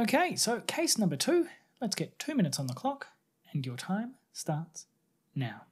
Okay, so case number 2. Let's get 2 minutes on the clock, and your time starts now.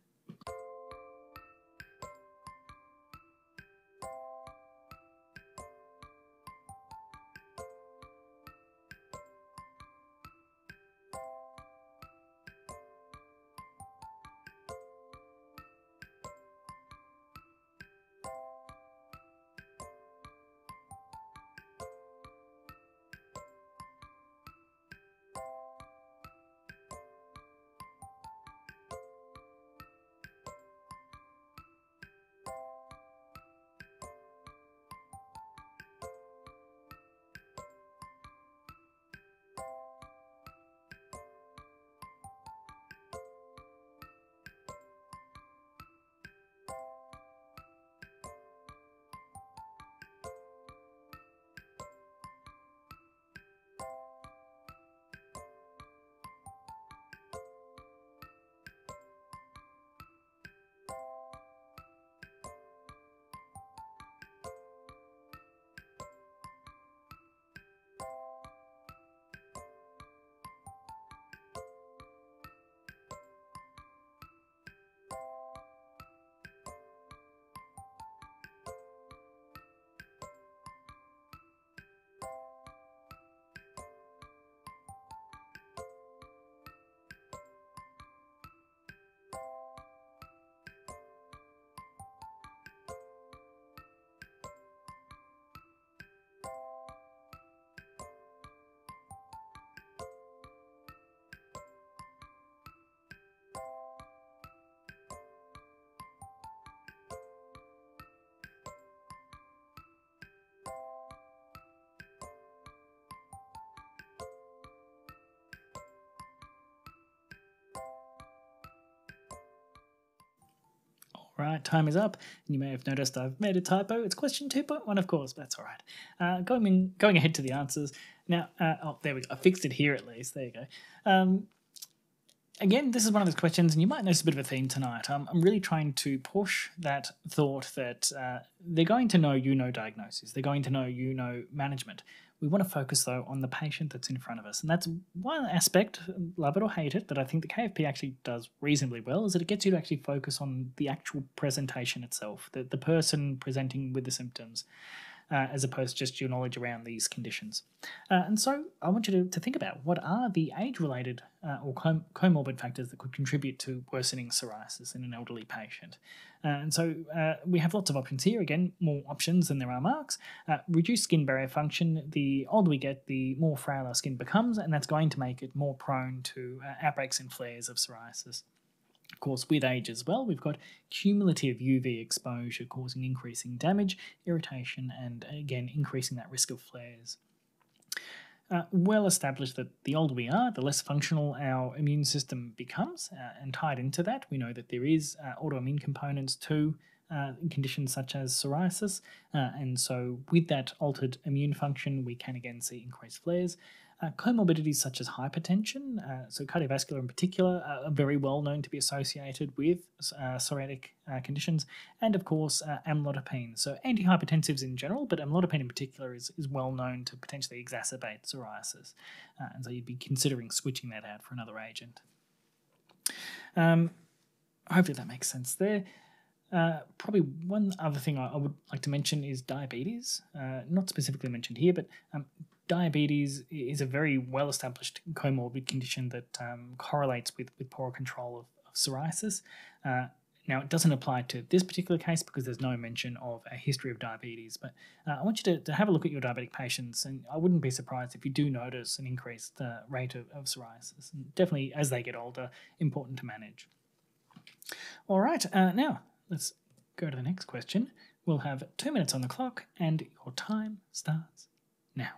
Right, time is up. You may have noticed I've made a typo. It's question 2.1, of course, but that's all right. Going ahead to the answers. Now, there we go. I fixed it here at least. There you go. Again, this is one of those questions, and you might notice a bit of a theme tonight. I'm really trying to push that thought that they're going to know you know diagnosis. They're going to know you know management. We want to focus, though, on the patient that's in front of us. And that's one aspect, love it or hate it, that I think the KFP actually does reasonably well, is that it gets you to actually focus on the actual presentation itself, the person presenting with the symptoms, as opposed to just your knowledge around these conditions. And so I want you to think about what are the age-related or comorbid factors that could contribute to worsening psoriasis in an elderly patient. And so we have lots of options here. Again, more options than there are marks. Reduced skin barrier function. The older we get, the more frail our skin becomes, and that's going to make it more prone to outbreaks and flares of psoriasis. Of course, with age as well, we've got cumulative UV exposure causing increasing damage, irritation, and again, increasing that risk of flares. Well established that the older we are, the less functional our immune system becomes, and tied into that, we know that there is autoimmune components to conditions such as psoriasis, and so with that altered immune function, we can again see increased flares. Comorbidities such as hypertension, so cardiovascular in particular, are very well known to be associated with psoriatic conditions, and of course amlodipine. So antihypertensives in general, but amlodipine in particular is well known to potentially exacerbate psoriasis, and so you'd be considering switching that out for another agent. Hopefully that makes sense there. Probably one other thing I would like to mention is diabetes, not specifically mentioned here, but diabetes is a very well-established comorbid condition that correlates with poorer control of psoriasis. Now, it doesn't apply to this particular case because there's no mention of a history of diabetes, but I want you to have a look at your diabetic patients, and I wouldn't be surprised if you do notice an increased rate of psoriasis. And definitely, as they get older, important to manage. All right, now let's go to the next question. We'll have 2 minutes on the clock, and your time starts now.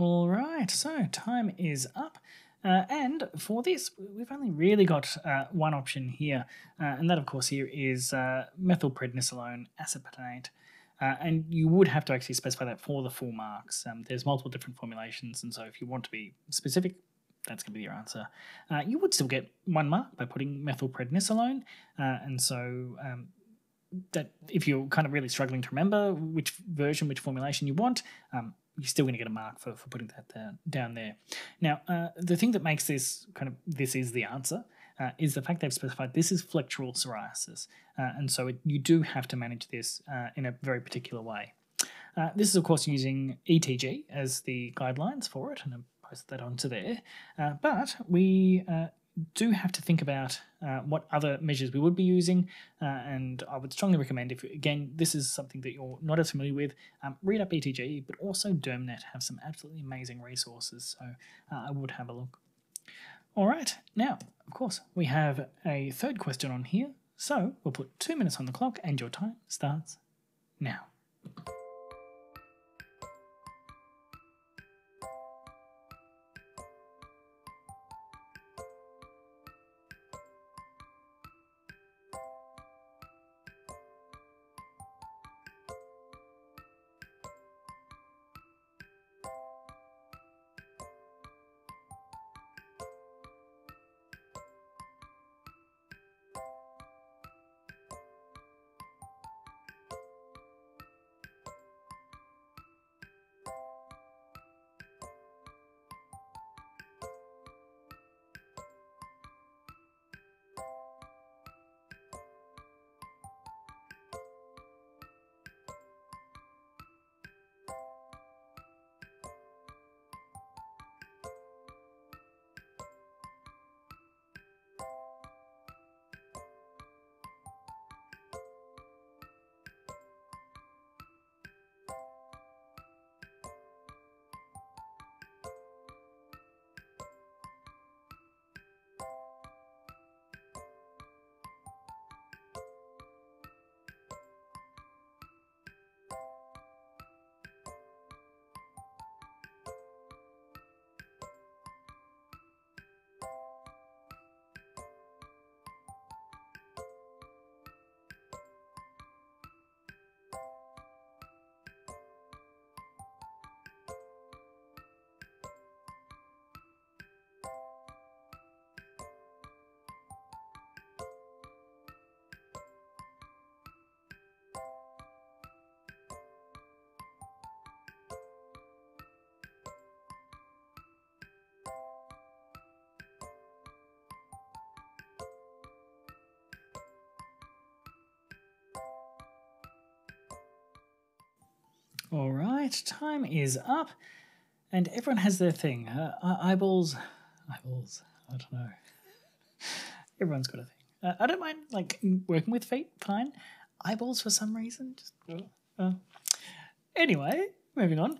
All right, so time is up. And for this, we've only really got one option here, and that, of course, here is methylprednisolone acetonate. And you would have to actually specify that for the full marks. There's multiple different formulations, and so if you want to be specific, that's going to be your answer. You would still get 1 mark by putting methylprednisolone, and so that if you're kind of really struggling to remember which version, which formulation you want, you're still going to get a mark for putting that down there. Now, the thing that makes this this is the answer is the fact they've specified this is flexural psoriasis, and so you do have to manage this in a very particular way. This is, of course, using ETG as the guidelines for it, and I've posted that onto there. But we do have to think about what other measures we would be using, and I would strongly recommend, if again this is something that you're not as familiar with, read up ETG, but also DermNet have some absolutely amazing resources, so I would have a look. All right, now, of course, we have a third question on here, so we'll put 2 minutes on the clock and your time starts now. All right, time is up, and everyone has their thing. Eyeballs, I don't know. Everyone's got a thing. I don't mind working with feet, fine. Eyeballs for some reason, just anyway. Moving on.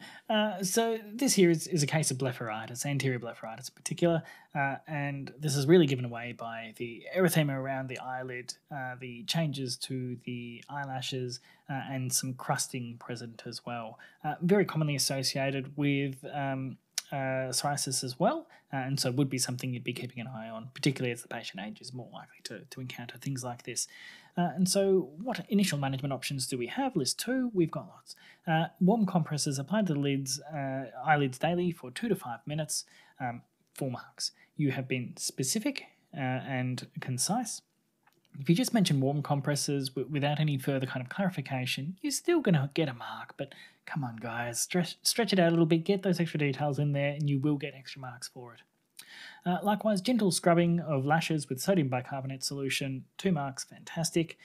So this here is a case of blepharitis, anterior blepharitis in particular, and this is really given away by the erythema around the eyelid, the changes to the eyelashes, and some crusting present as well. Very commonly associated with psoriasis as well, and so would be something you'd be keeping an eye on, particularly as the patient ages, more likely to encounter things like this. And so what initial management options do we have? List 2, we've got lots. Warm compresses applied to the eyelids daily for 2 to 5 minutes, 4 marks. You have been specific and concise. If you just mention warm compresses without any further kind of clarification, you're still going to get a mark, but come on guys, stretch it out a little bit, get those extra details in there, and you will get extra marks for it. Likewise, gentle scrubbing of lashes with sodium bicarbonate solution, 2 marks, fantastic.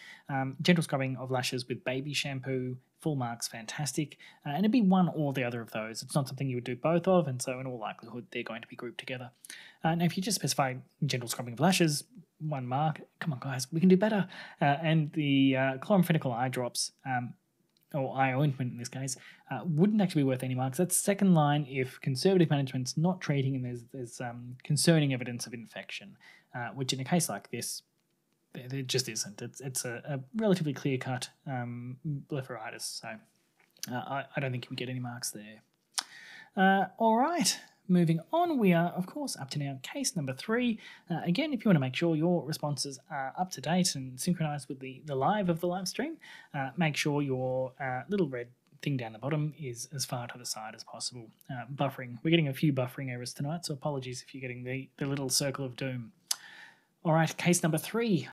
Gentle scrubbing of lashes with baby shampoo, full marks, fantastic. And it'd be one or the other of those. It's not something you would do both of, and so in all likelihood they're going to be grouped together. Now if you just specify gentle scrubbing of lashes, 1 mark, come on guys, we can do better. And the chloramphenicol eye drops, or eye ointment in this case, wouldn't actually be worth any marks. That's second line if conservative management's not treating and there's concerning evidence of infection, which in a case like this, there just isn't. It's a relatively clear-cut blepharitis, so I don't think you would get any marks there. All right. Moving on, we are, of course, up to now case number 3. Again, if you want to make sure your responses are up to date and synchronized with the live of the live stream, make sure your little red thing down the bottom is as far to the side as possible. Buffering. We're getting a few buffering errors tonight, so apologies if you're getting the little circle of doom. All right, case number 3.